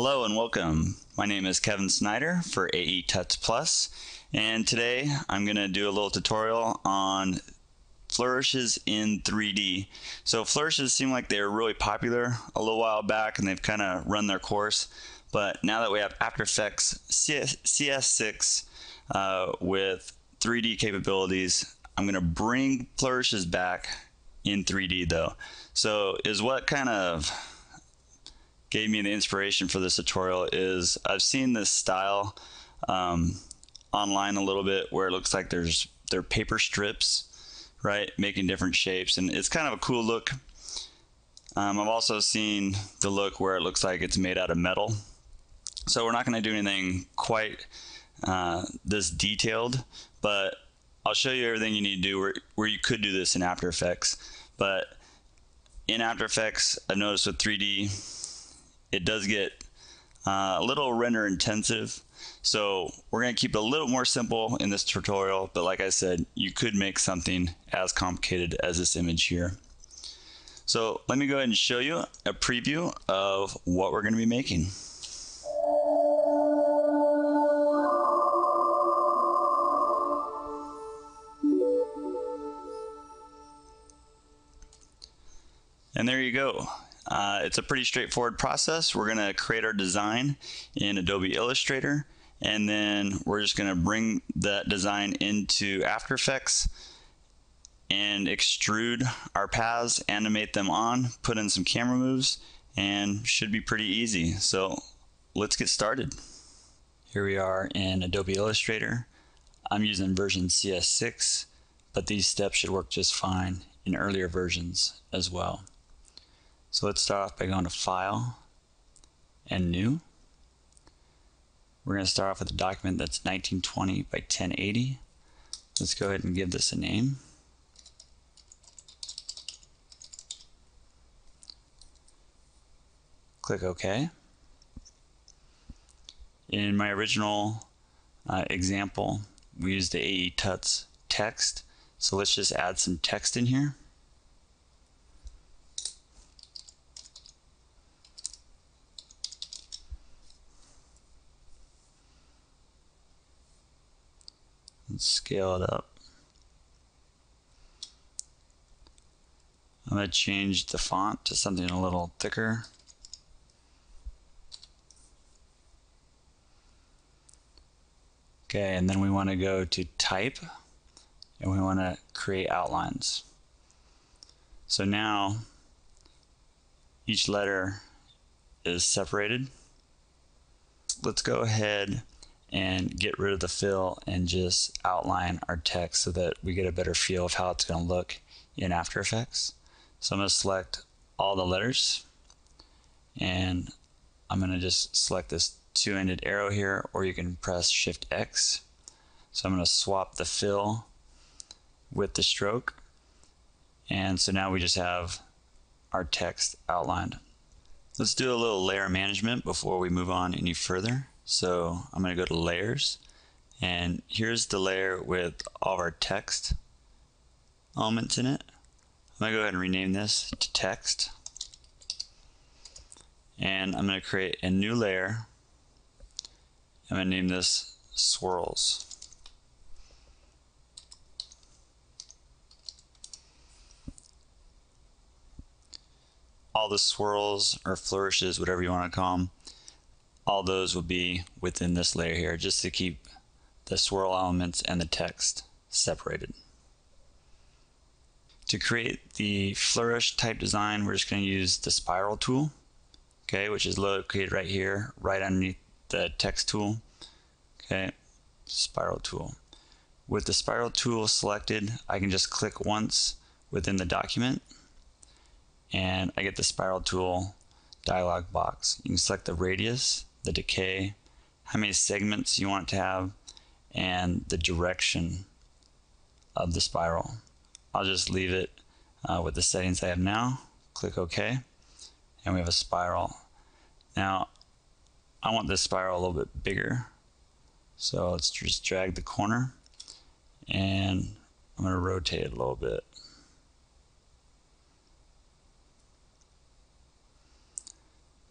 Hello and welcome. My name is Kevin Snyder for AE Tuts Plus, and today I'm going to do a little tutorial on flourishes in 3D. So flourishes seem like they were really popular a little while back and they've kind of run their course, but now that we have After Effects CS6 with 3D capabilities, I'm going to bring flourishes back in 3D though. So is what kind of gave me the inspiration for this tutorial is I've seen this style online a little bit where it looks like they're paper strips, right, making different shapes, and it's kind of a cool look. I've also seen the look where it looks like it's made out of metal. So we're not going to do anything quite this detailed, but I'll show you everything you need to do where you could do this in After Effects. But in After Effects, I've noticed with 3D, it does get a little render intensive. So we're going to keep it a little more simple in this tutorial, but like I said, you could make something as complicated as this image here. So let me go ahead and show you a preview of what we're going to be making. And there you go. It's a pretty straightforward process. We're going to create our design in Adobe Illustrator, and then we're just going to bring that design into After Effects and extrude our paths, animate them on, put in some camera moves, and should be pretty easy. So let's get started. Here we are in Adobe Illustrator. I'm using version CS6, but these steps should work just fine in earlier versions as well. So let's start off by going to File and New. We're going to start off with a document that's 1920 by 1080. Let's go ahead and give this a name. Click OK. In my original example, we used the AE Tuts text. So let's just add some text in here. And scale it up. I'm going to change the font to something a little thicker. Okay, and then we want to go to Type, and we want to create outlines. So now each letter is separated. Let's go ahead and get rid of the fill and just outline our text so that we get a better feel of how it's going to look in After Effects. So I'm going to select all the letters, and I'm going to just select this two-ended arrow here, or you can press Shift X. So I'm going to swap the fill with the stroke, and so now we just have our text outlined. Let's do a little layer management before we move on any further. So I'm going to go to Layers, and here's the layer with all of our text elements in it. I'm going to go ahead and rename this to Text, and I'm going to create a new layer. I'm going to name this Swirls. All the swirls or flourishes, whatever you want to call them, all those will be within this layer here, just to keep the swirl elements and the text separated. To create the flourish type design, we're just going to use the spiral tool, okay, which is located right here, right underneath the text tool. Okay, spiral tool. With the spiral tool selected, I can just click once within the document, and I get the spiral tool dialog box. You can select the radius, the decay, how many segments you want it to have, and the direction of the spiral. I'll just leave it with the settings I have now. Click OK, and we have a spiral. Now I want this spiral a little bit bigger, so let's just drag the corner, and I'm going to rotate it a little bit.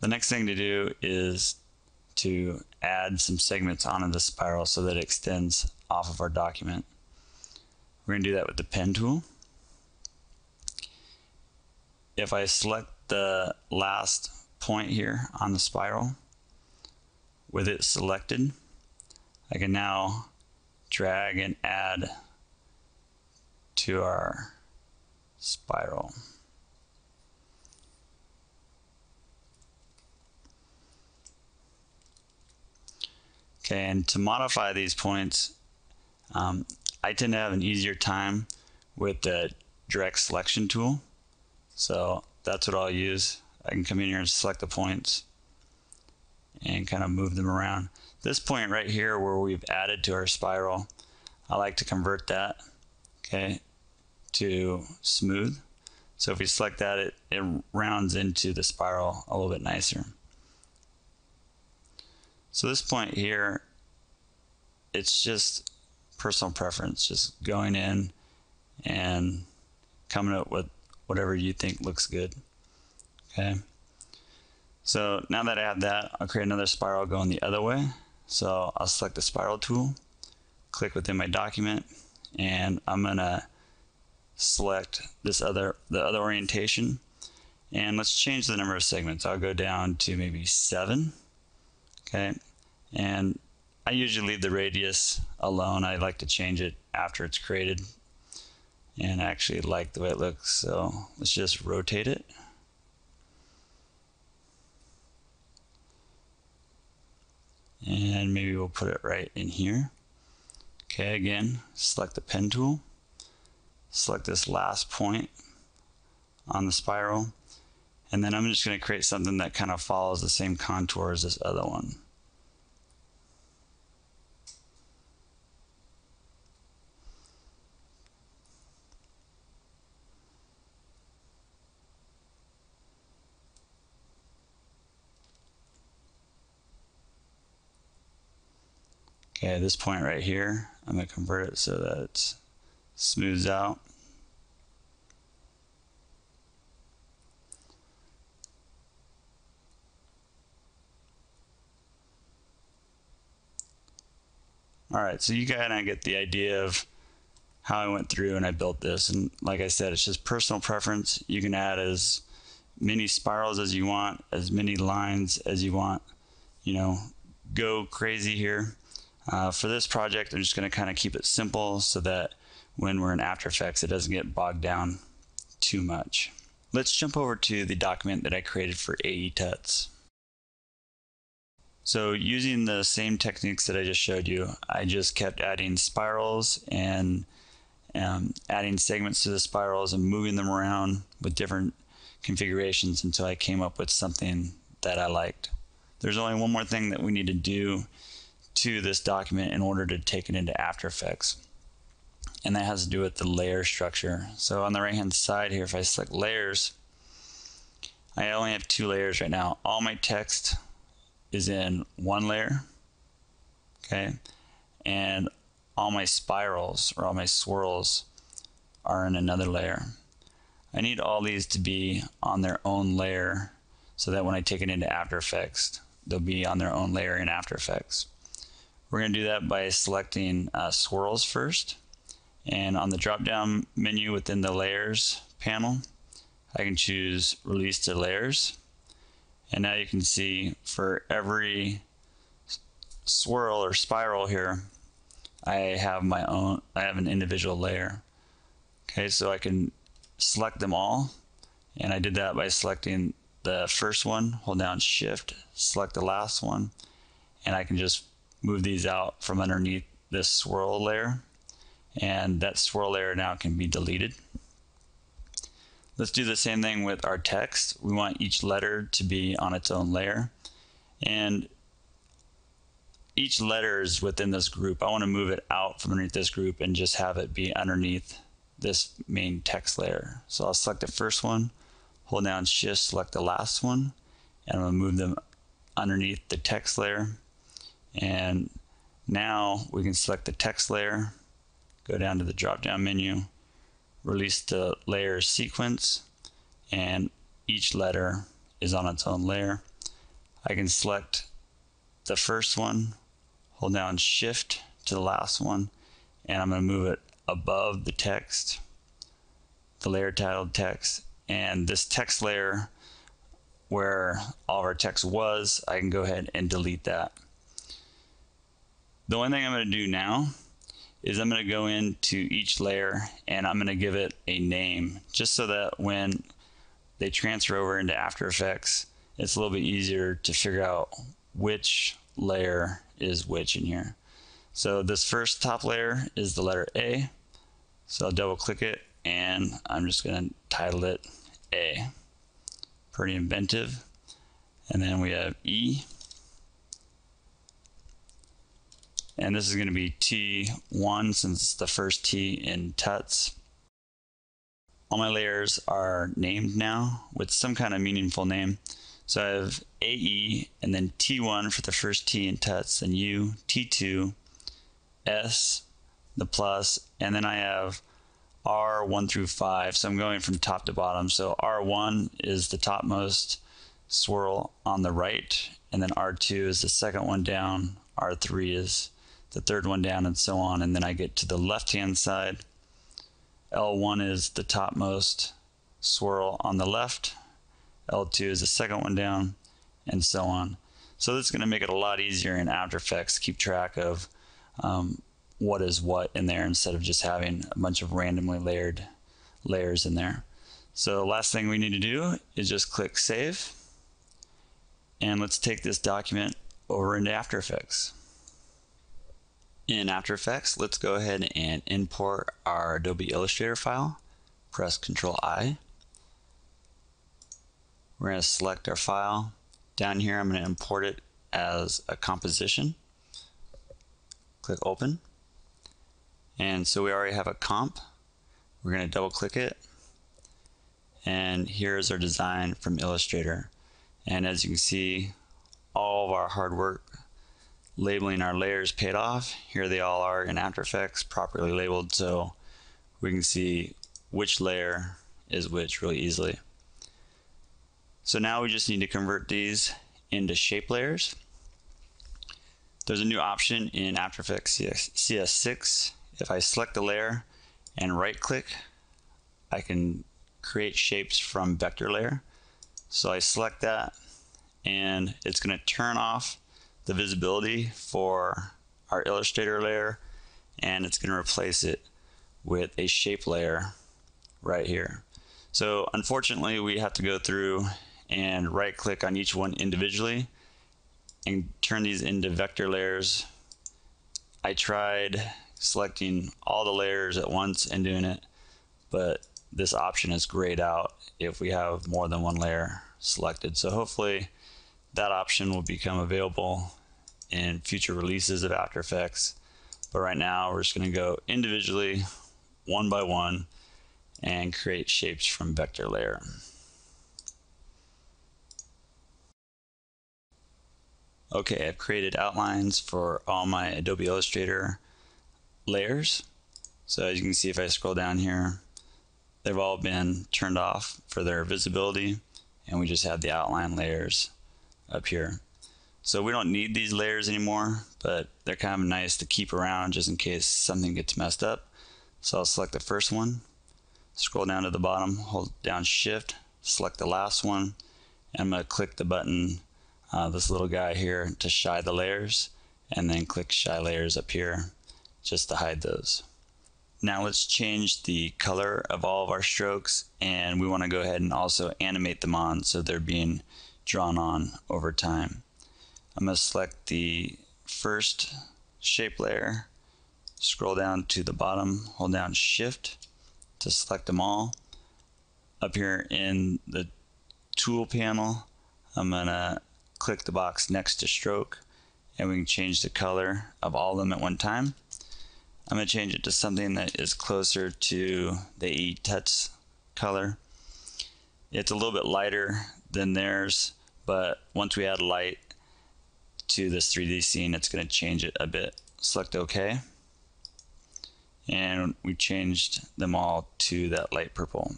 The the next thing to do is to add some segments onto the spiral so that it extends off of our document. We're going to do that with the pen tool. If I select the last point here on the spiral, with it selected, I can now drag and add to our spiral. Okay, and to modify these points, I tend to have an easier time with the direct selection tool. So that's what I'll use. I can come in here and select the points and kind of move them around. This point right here where we've added to our spiral, I like to convert that, okay, to smooth. So if we select that, it rounds into the spiral a little bit nicer. So this point here, it's just personal preference, just going in and coming up with whatever you think looks good. Okay. So now that I have that, I'll create another spiral going the other way. So I'll select the spiral tool, click within my document, and I'm gonna select the other orientation, and let's change the number of segments. I'll go down to maybe 7. Okay, and I usually leave the radius alone. I like to change it after it's created, and I actually like the way it looks. So let's just rotate it. And maybe we'll put it right in here. Okay, again, select the pen tool, select this last point on the spiral, and then I'm just going to create something that kind of follows the same contour as this other one. Okay, this point right here, I'm going to convert it so that it smooths out. Alright, so you kind of get the idea of how I went through and I built this. And like I said, it's just personal preference. You can add as many spirals as you want, as many lines as you want. You know, go crazy here. For this project, I'm just going to kind of keep it simple so that when we're in After Effects, it doesn't get bogged down too much. Let's jump over to the document that I created for AE Tuts. So using the same techniques that I just showed you, I just kept adding spirals and adding segments to the spirals and moving them around with different configurations until I came up with something that I liked. There's only one more thing that we need to do to this document in order to take it into After Effects, and that has to do with the layer structure. So on the right hand side here, if I select layers, I only have 2 layers right now. All my text is in one layer, okay, and all my spirals or all my swirls are in another layer. I need all these to be on their own layer so that when I take it into After Effects, they'll be on their own layer in After Effects. We're going to do that by selecting swirls first, and on the drop down menu within the layers panel, I can choose release to layers, and now you can see for every swirl or spiral here, I have an individual layer. Okay, so I can select them all, and I did that by selecting the first one, hold down shift, select the last one, and I can just move these out from underneath this swirl layer, and that swirl layer now can be deleted. Let's do the same thing with our text. We want each letter to be on its own layer, and each letter is within this group. I want to move it out from underneath this group and just have it be underneath this main text layer. So I'll select the first one, hold down shift, select the last one, and I'm going to move them underneath the text layer. And now we can select the text layer, go down to the drop down menu, release the layer sequence, and each letter is on its own layer. I can select the first one, hold down shift to the last one, and I'm going to move it above the text, the layer titled text, and this text layer where all of our text was, I can go ahead and delete that. The only thing I'm going to do now is I'm going to go into each layer and I'm going to give it a name, just so that when they transfer over into After Effects, it's a little bit easier to figure out which layer is which in here. So this first top layer is the letter A, so I'll double click it and I'm just going to title it A. Pretty inventive. And then we have E, and this is going to be T1 since it's the first T in Tuts. All my layers are named now with some kind of meaningful name. So I have AE and then T1 for the first T in Tuts, and U, T2, S, the plus, and then I have R1 through 5. So I'm going from top to bottom. So R1 is the topmost swirl on the right, and then R2 is the second one down, R3 is the third one down, and so on. And then I get to the left hand side. L1 is the topmost swirl on the left, L2 is the second one down, and so on. So this is going to make it a lot easier in After Effects to keep track of what is what in there, instead of just having a bunch of randomly layered layers in there. So the last thing we need to do is just click Save, and let's take this document over into After Effects. In After Effects, let's go ahead and import our Adobe Illustrator file. Press Ctrl-I. We're going to select our file. Down here, I'm going to import it as a composition. Click Open. And so we already have a comp. We're going to double click it. And here's our design from Illustrator. And as you can see, all of our hard work labeling our layers paid off. Here they all are in After Effects, properly labeled, so we can see which layer is which really easily. So now we just need to convert these into shape layers. There's a new option in After Effects CS6. If I select the layer and right click, I can create shapes from vector layer. So I select that, and it's going to turn off the visibility for our Illustrator layer, and it's going to replace it with a shape layer right here. So unfortunately, we have to go through and right click on each one individually and turn these into vector layers. I tried selecting all the layers at once and doing it, but this option is grayed out if we have more than one layer selected. So hopefully that option will become available in future releases of After Effects. But right now we're just going to go individually, one by one, and create shapes from vector layer. Okay, I've created outlines for all my Adobe Illustrator layers. So as you can see, if I scroll down here, they've all been turned off for their visibility, and we just have the outline layers up here. So we don't need these layers anymore, but they're kind of nice to keep around just in case something gets messed up. So I'll select the first one, scroll down to the bottom, hold down Shift, select the last one, and I'm going to click the button, this little guy here, to shy the layers, and then click Shy Layers up here just to hide those. Now let's change the color of all of our strokes, and we want to go ahead and also animate them on so they're being drawn on over time. I'm going to select the first shape layer, scroll down to the bottom, hold down Shift to select them all. Up here in the tool panel, I'm going to click the box next to stroke, and we can change the color of all of them at one time. I'm going to change it to something that is closer to the AE Tuts color. It's a little bit lighter than theirs, but once we add light to this 3D scene, it's going to change it a bit. Select OK, and we changed them all to that light purple.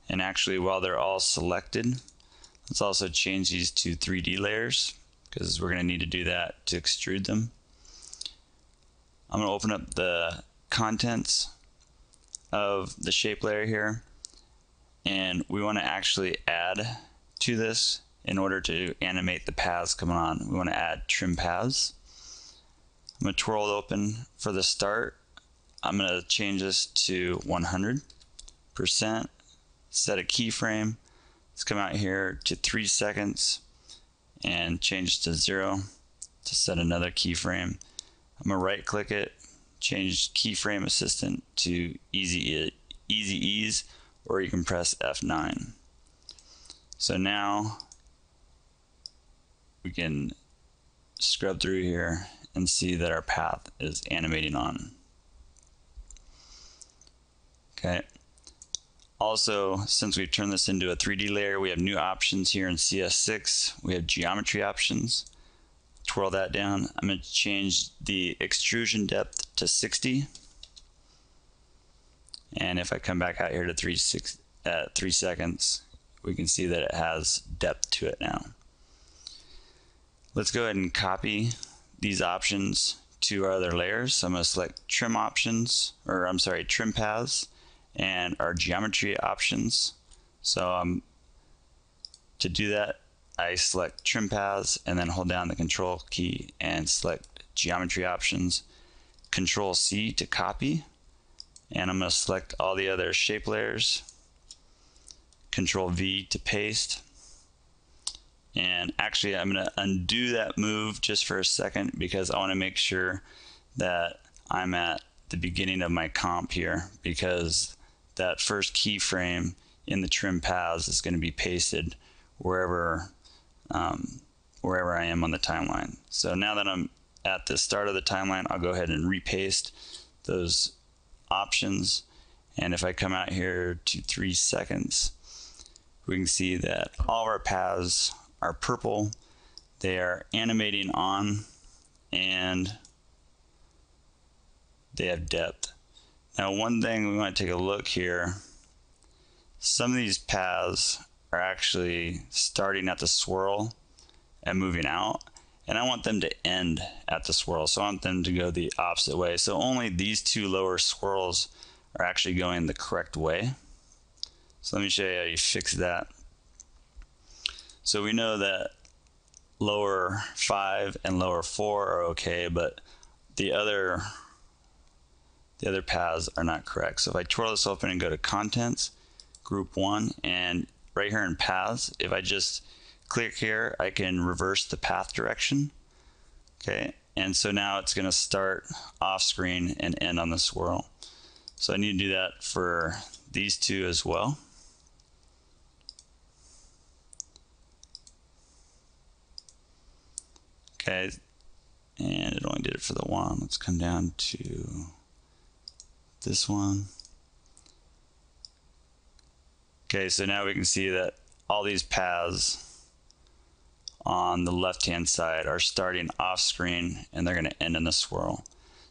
And actually, while they're all selected, Let's also change these to 3D layers because we're going to need to do that to extrude them. I'm going to open up the contents of the shape layer here, and we want to actually add to this in order to animate the paths coming on. We want to add trim paths. I'm going to twirl it open for the start. I'm going to change this to 100%, set a keyframe. Let's come out here to 3 seconds and change to 0 to set another keyframe. I'm going to right click it, change keyframe assistant to easy ease, or you can press F9. So now we can scrub through here and see that our path is animating on. Okay. Also, since we've turned this into a 3D layer, we have new options here in CS6. We have geometry options. Twirl that down. I'm going to change the extrusion depth to 60. And if I come back out here to 3 seconds, we can see that it has depth to it now. Let's go ahead and copy these options to our other layers. So I'm going to select trim options, or I'm sorry, trim paths, and our geometry options. So to do that, I select trim paths and then hold down the control key and select geometry options. Control C to copy, and I'm going to select all the other shape layers. Control V to paste. And actually I'm going to undo that move just for a second because I want to make sure that I'm at the beginning of my comp here, because that first keyframe in the trim paths is going to be pasted wherever I am on the timeline. So now that I'm at the start of the timeline, I'll go ahead and repaste those options. And if I come out here to 3 seconds, we can see that all of our paths are purple. They are animating on, and they have depth. Now, one thing we want to take a look here, some of these paths are actually starting at the swirl and moving out, and I want them to end at the swirl, so I want them to go the opposite way. So only these two lower swirls are actually going the correct way. So let me show you how you fix that. So we know that lower 5 and lower 4 are okay, but the other paths are not correct. So if I twirl this open and go to contents, group 1, and right here in paths, if I just click here, I can reverse the path direction. Okay, and so now it's going to start off screen and end on the swirl. So I need to do that for these two as well. Okay, and it only did it for the one. Let's come down to this one. Okay, so now we can see that all these paths on the left hand side are starting off screen and they're going to end in the swirl.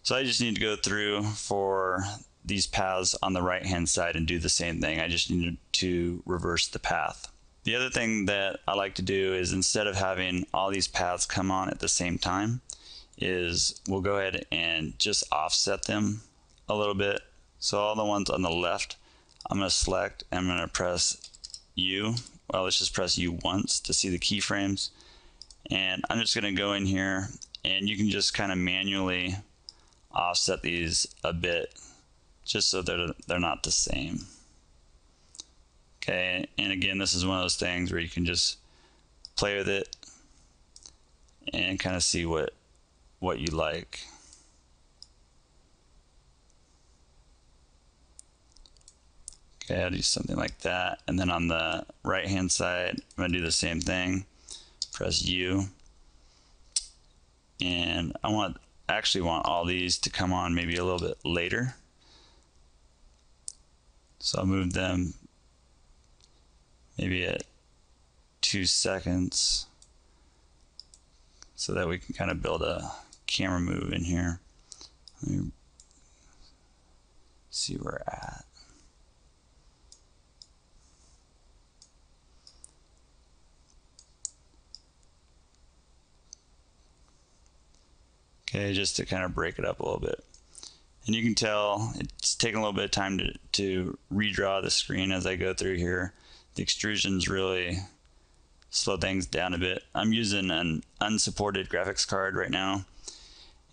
So I just need to go through for these paths on the right hand side and do the same thing. I just need to reverse the path. The other thing that I like to do is, instead of having all these paths come on at the same time, is we'll go ahead and just offset them a little bit. So all the ones on the left, I'm going to select, and I'm going to press U. Well, let's just press U once to see the keyframes. And I'm just going to go in here, and you can just kind of manually offset these a bit just so they're not the same. Okay, and again, this is one of those things where you can just play with it and kind of see what you like. Okay, I'll do something like that, and then on the right hand side, I'm going to do the same thing. Press U, and I actually want all these to come on maybe a little bit later. So I'll move them maybe at 2 seconds so that we can kind of build a camera move in here. Let me see where we're at. Okay, just to kind of break it up a little bit. And you can tell it's taking a little bit of time to redraw the screen as I go through here. The extrusions really slow things down a bit. I'm using an unsupported graphics card right now,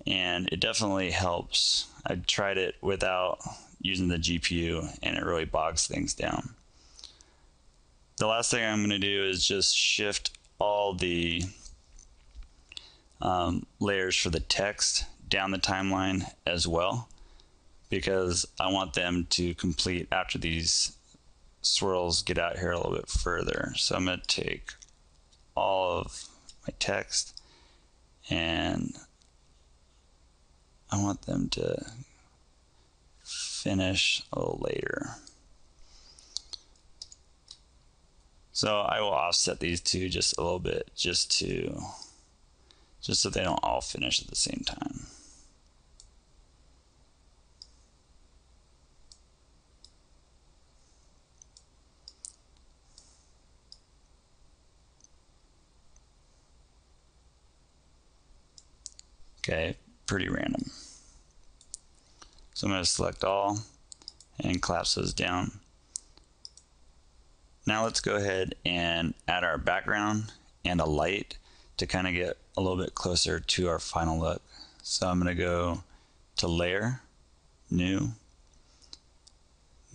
and it definitely helps. I tried it without using the GPU, and it really bogs things down. The last thing I'm going to do is just shift all the layers for the text down the timeline as well, because I want them to complete after these swirls get out here a little bit further. So I'm going to take all of my text and I want them to finish a little later. So I will offset these two just a little bit just so they don't all finish at the same time. Okay, pretty random. So I'm going to select all and collapse those down. Now let's go ahead and add our background and a light to kind of get a little bit closer to our final look. So I'm going to go to Layer, New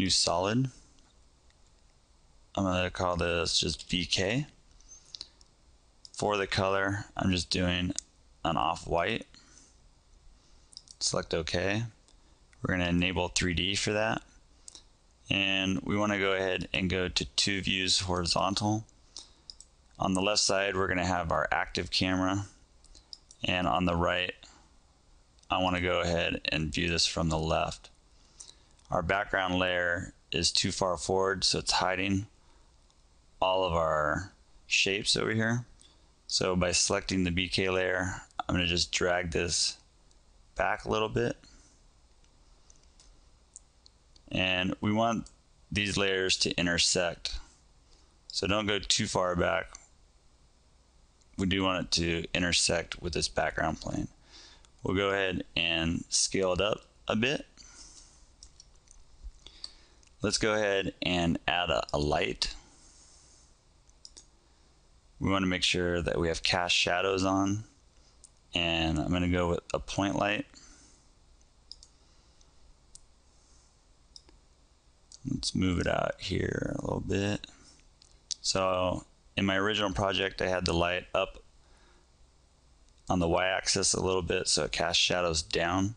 Solid. I'm going to call this just BK. For the color, I'm just doing an off-white. Select OK. We're going to enable 3D for that. And we want to go ahead and go to 2 views horizontal. On the left side, we're going to have our active camera. And on the right, I want to go ahead and view this from the left. Our background layer is too far forward, so it's hiding all of our shapes over here. So by selecting the BK layer, I'm going to just drag this back a little bit. And we want these layers to intersect. So don't go too far back. We do want it to intersect with this background plane. We'll go ahead and scale it up a bit. Let's go ahead and add a light. We want to make sure that we have cast shadows on. And I'm going to go with a point light. Let's move it out here a little bit. So in my original project, I had the light up on the y-axis a little bit so it casts shadows down.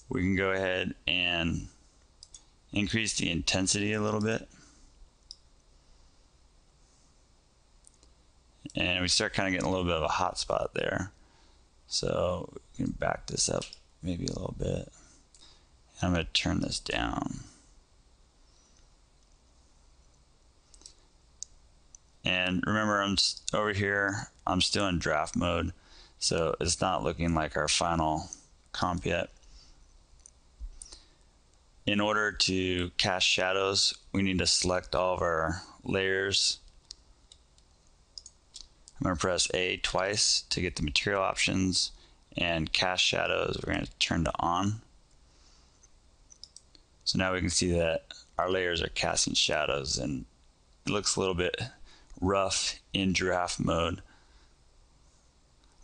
We can go ahead and increase the intensity a little bit. And we start kind of getting a little bit of a hot spot there. So we can back this up maybe a little bit. And I'm going to turn this down. And remember, I'm over here, I'm still in draft mode, so it's not looking like our final comp yet. In order to cast shadows, we need to select all of our layers. I'm going to press A twice to get the material options, and cast shadows we're going to turn to on. So now we can see that our layers are casting shadows, and it looks a little bit rough in draft mode.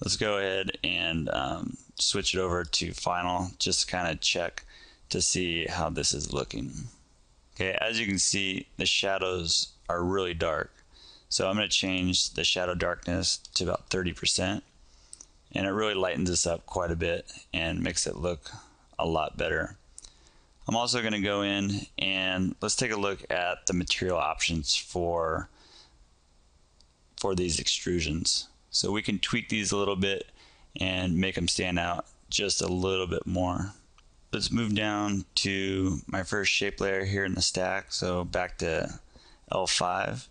Let's go ahead and switch it over to final, just to kind of check to see how this is looking. Okay, as you can see, the shadows are really dark. So I'm going to change the shadow darkness to about 30%, and it really lightens this up quite a bit and makes it look a lot better. I'm also going to go in and let's take a look at the material options for these extrusions. So we can tweak these a little bit and make them stand out just a little bit more. Let's move down to my first shape layer here in the stack. So back to L5.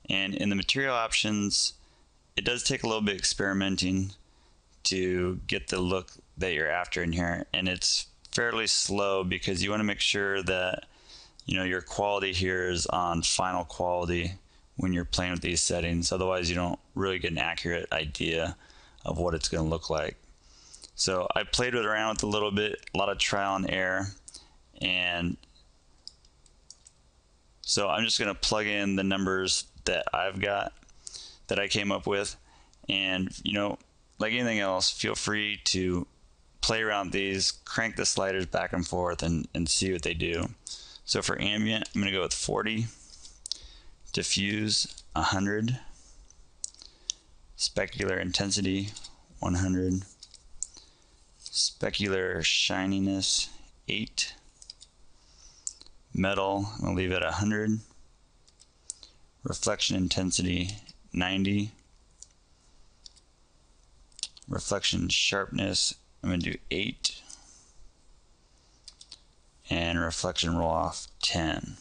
And in the material options, it does take a little bit experimenting to get the look that you're after in here. And it's fairly slow because you want to make sure that your quality here is on final quality when you're playing with these settings. Otherwise, you don't really get an accurate idea of what it's going to look like. So I played around with it a little bit, a lot of trial and error, and so I'm just going to plug in the numbers that I've got, that I came up with, and like anything else, feel free to play around these, crank the sliders back and forth, and see what they do. So for ambient, I'm going to go with 40, diffuse 100, specular intensity 100, specular shininess 8, metal I'm going to leave it at 100, reflection intensity 90, reflection sharpness I'm going to do 8, and reflection roll off 10.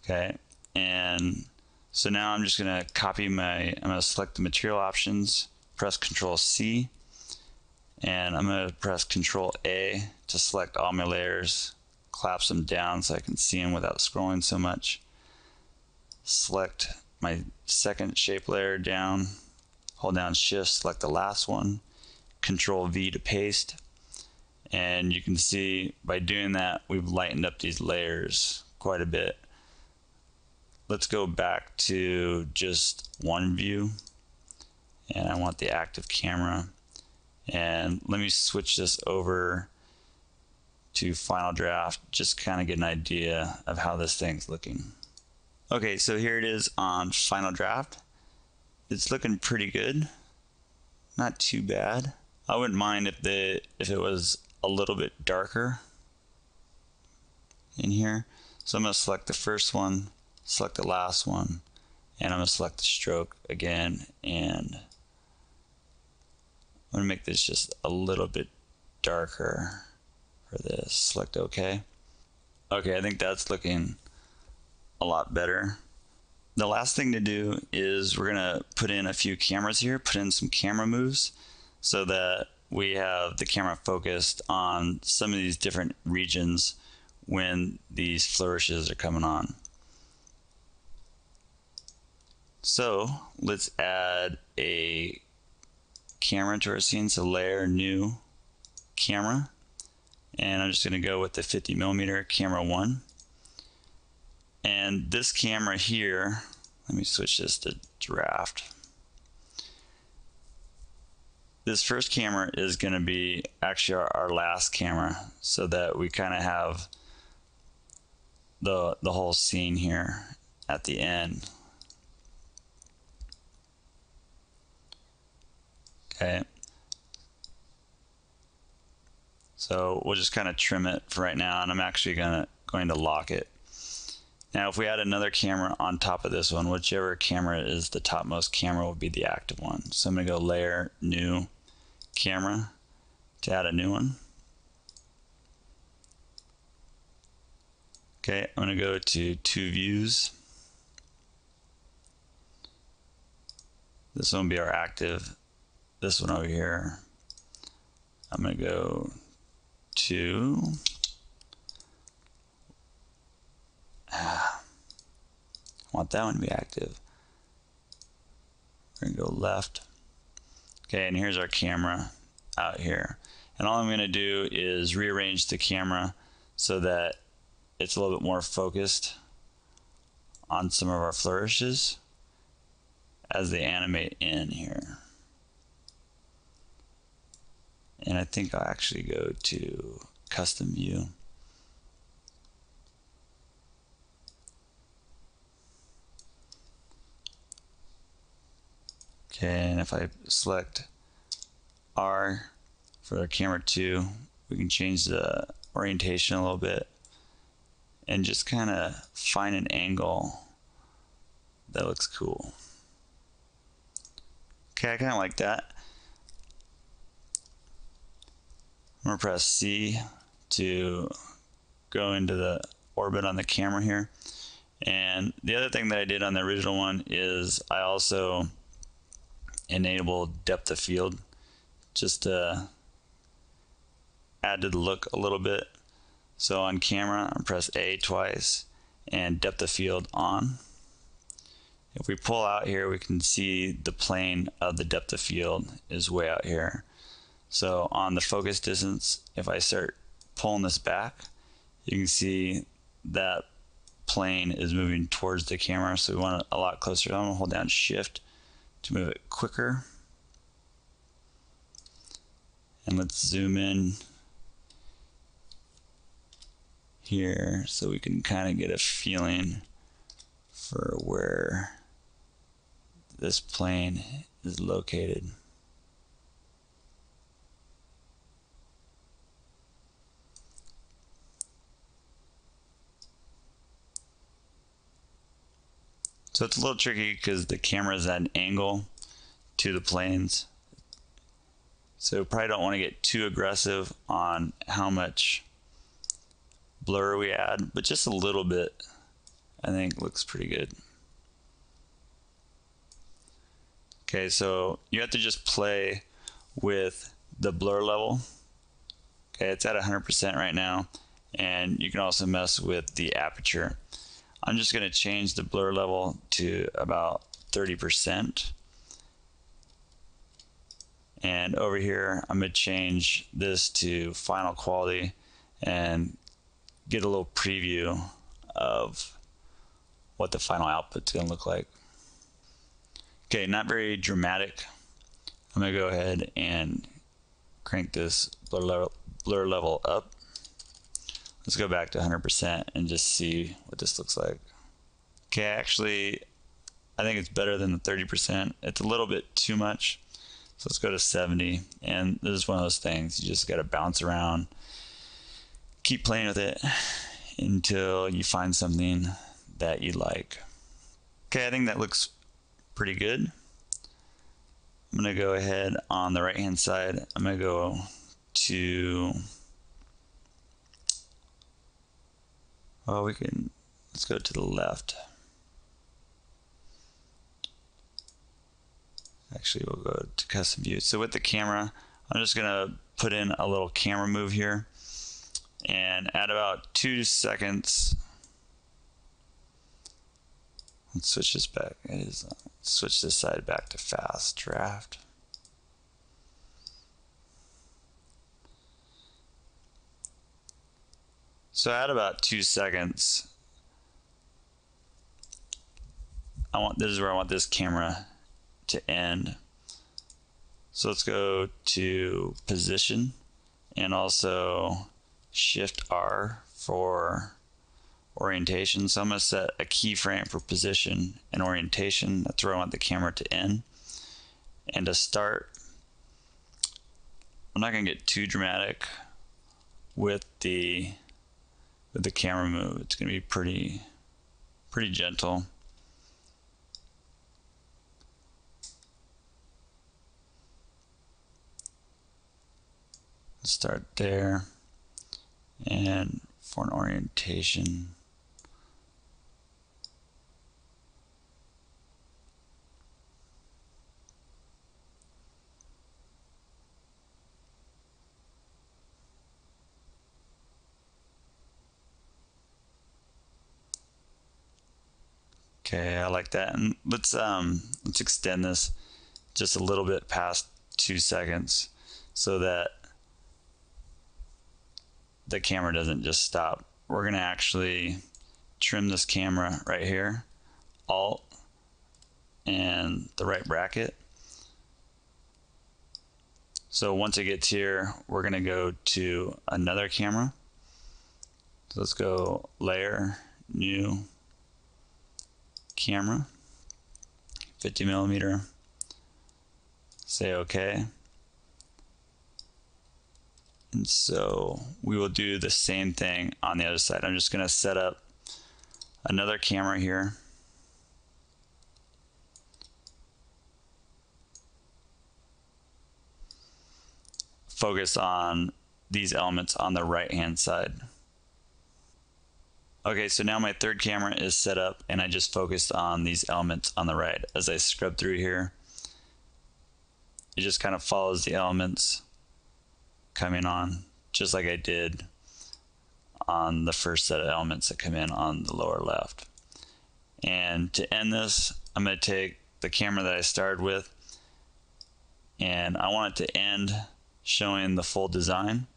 Okay, and so now I'm just going to copy I'm going to select the material options, press Control C, and I'm going to press Control A to select all my layers, collapse them down so I can see them without scrolling so much. Select my second shape layer down, hold down Shift, select the last one, Control V to paste, and you can see by doing that we've lightened up these layers quite a bit. Let's go back to just one view, and I want the active camera, and let me switch this over to Final Draft, just kind of get an idea of how this thing's looking. Okay, so here it is on Final Draft. It's looking pretty good, not too bad. I wouldn't mind if it was a little bit darker in here. So I'm going to select the first one, select the last one, and I'm going to select the stroke again, and I'm going to make this just a little bit darker for this. Select OK. Okay, I think that's looking a lot better. The last thing to do is we're going to put in a few cameras here, put in some camera moves so that we have the camera focused on some of these different regions when these flourishes are coming on. So let's add a camera to our scene. So layer, new, camera, and I'm just going to go with the 50mm camera 1. And this camera here, let me switch this to draft. This first camera is going to be actually our last camera, so that we kind of have the whole scene here at the end. Okay. So we'll just kind of trim it for right now, and I'm actually going to lock it. Now if we add another camera on top of this one, whichever camera is the topmost camera will be the active one. So I'm going to go layer, new, camera to add a new one. Okay, I'm going to go to two views. This one will be our active. This one over here, I'm going to go to I want that one to be active. We're going to go left. Okay, and here's our camera out here. And all I'm going to do is rearrange the camera so that it's a little bit more focused on some of our flourishes as they animate in here. And I think I'll actually go to custom view. Okay, and if I select R for camera 2, we can change the orientation a little bit and just kind of find an angle that looks cool. Okay, I kind of like that. I'm going to press C to go into the orbit on the camera here. And the other thing that I did on the original one is I also enabled depth of field just to add to the look a little bit. So on camera, I press A twice and depth of field on. If we pull out here, we can see the plane of the depth of field is way out here. So on the focus distance, if I start pulling this back, you can see that plane is moving towards the camera, so we want it a lot closer. I'm going to hold down shift to move it quicker. And let's zoom in here so we can kind of get a feeling for where this plane is located. So it's a little tricky because the camera is at an angle to the planes. So probably don't want to get too aggressive on how much blur we add, but just a little bit I think looks pretty good. Okay, so you have to just play with the blur level. Okay, it's at 100% right now, and you can also mess with the aperture. I'm just going to change the blur level to about 30%. And over here, I'm going to change this to final quality and get a little preview of what the final output's going to look like. Okay, not very dramatic. I'm going to go ahead and crank this blur level up. Let's go back to 100% and just see what this looks like. Okay, actually, I think it's better than the 30%. It's a little bit too much. So let's go to 70. And this is one of those things. You just got to bounce around, keep playing with it until you find something that you like. Okay, I think that looks pretty good. I'm going to go ahead on the right hand side. I'm going to go to, well, let's go to the left. Actually, we'll go to custom view. So with the camera, I'm just going to put in a little camera move here, and at about 2 seconds, let's switch this back. Switch this side back to fast draft. So at about 2 seconds, this is where I want this camera to end. So let's go to position and also Shift R for orientation. So I'm going to set a keyframe for position and orientation. That's where I want the camera to end. And to start, I'm not going to get too dramatic with the camera move. It's going to be pretty gentle. Start there, and for an orientation, okay, I like that. And let's extend this just a little bit past 2 seconds so that the camera doesn't just stop. We're going to actually trim this camera right here, Alt and the right bracket. So once it gets here, we're going to go to another camera. So let's go layer, new camera, 50mm, say OK. And so we will do the same thing on the other side. I'm just going to set up another camera here. Focus on these elements on the right hand side. Okay, so now my third camera is set up and I just focused on these elements on the right. As I scrub through here, it just kind of follows the elements coming on, just like I did on the first set of elements that come in on the lower left. And to end this, I'm going to take the camera that I started with, and I want it to end showing the full design.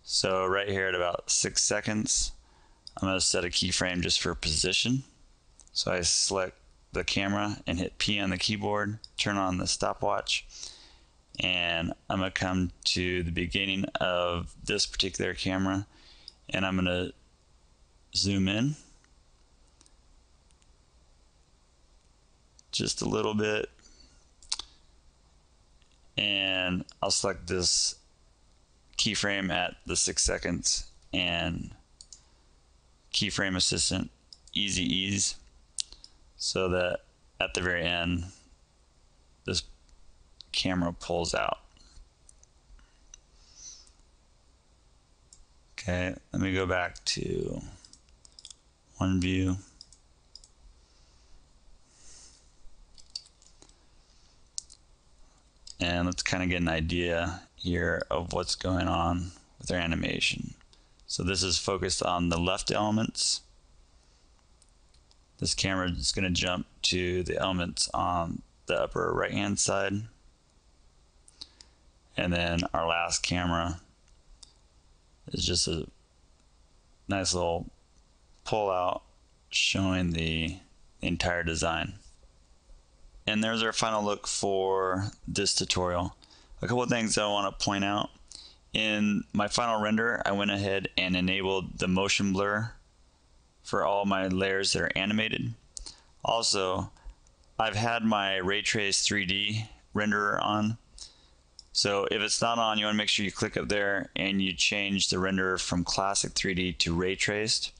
So right here at about 6 seconds, I'm going to set a keyframe just for position. So I select the camera and hit P on the keyboard, turn on the stopwatch, and I'm going to come to the beginning of this particular camera, and I'm going to zoom in just a little bit, and I'll select this keyframe at the 6 seconds and keyframe assistant easy ease, so that at the very end this camera pulls out. Okay, let me go back to one view. And let's kind of get an idea here of what's going on with our animation. So this is focused on the left elements. This camera is going to jump to the elements on the upper right hand side. And then our last camera is just a nice little pull out showing the entire design. And there's our final look for this tutorial. A couple of things I want to point out. In my final render, I went ahead and enabled the motion blur for all my layers that are animated. Also, I've had my Ray Trace 3D renderer on. So if it's not on, you want to make sure you click up there and you change the renderer from classic 3D to ray traced.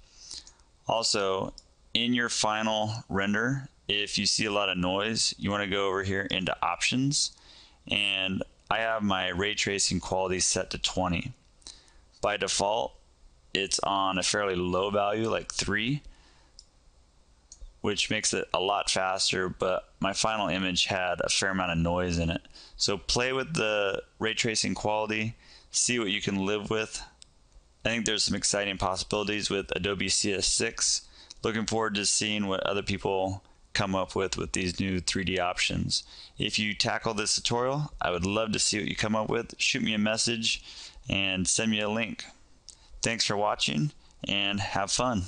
Also, in your final render, if you see a lot of noise, you want to go over here into options, and I have my ray tracing quality set to 20. By default, it's on a fairly low value like 3, which makes it a lot faster, but my final image had a fair amount of noise in it. So play with the ray tracing quality, see what you can live with. I think there's some exciting possibilities with Adobe CS6. Looking forward to seeing what other people come up with these new 3D options. If you tackle this tutorial, I would love to see what you come up with. Shoot me a message and send me a link. Thanks for watching and have fun.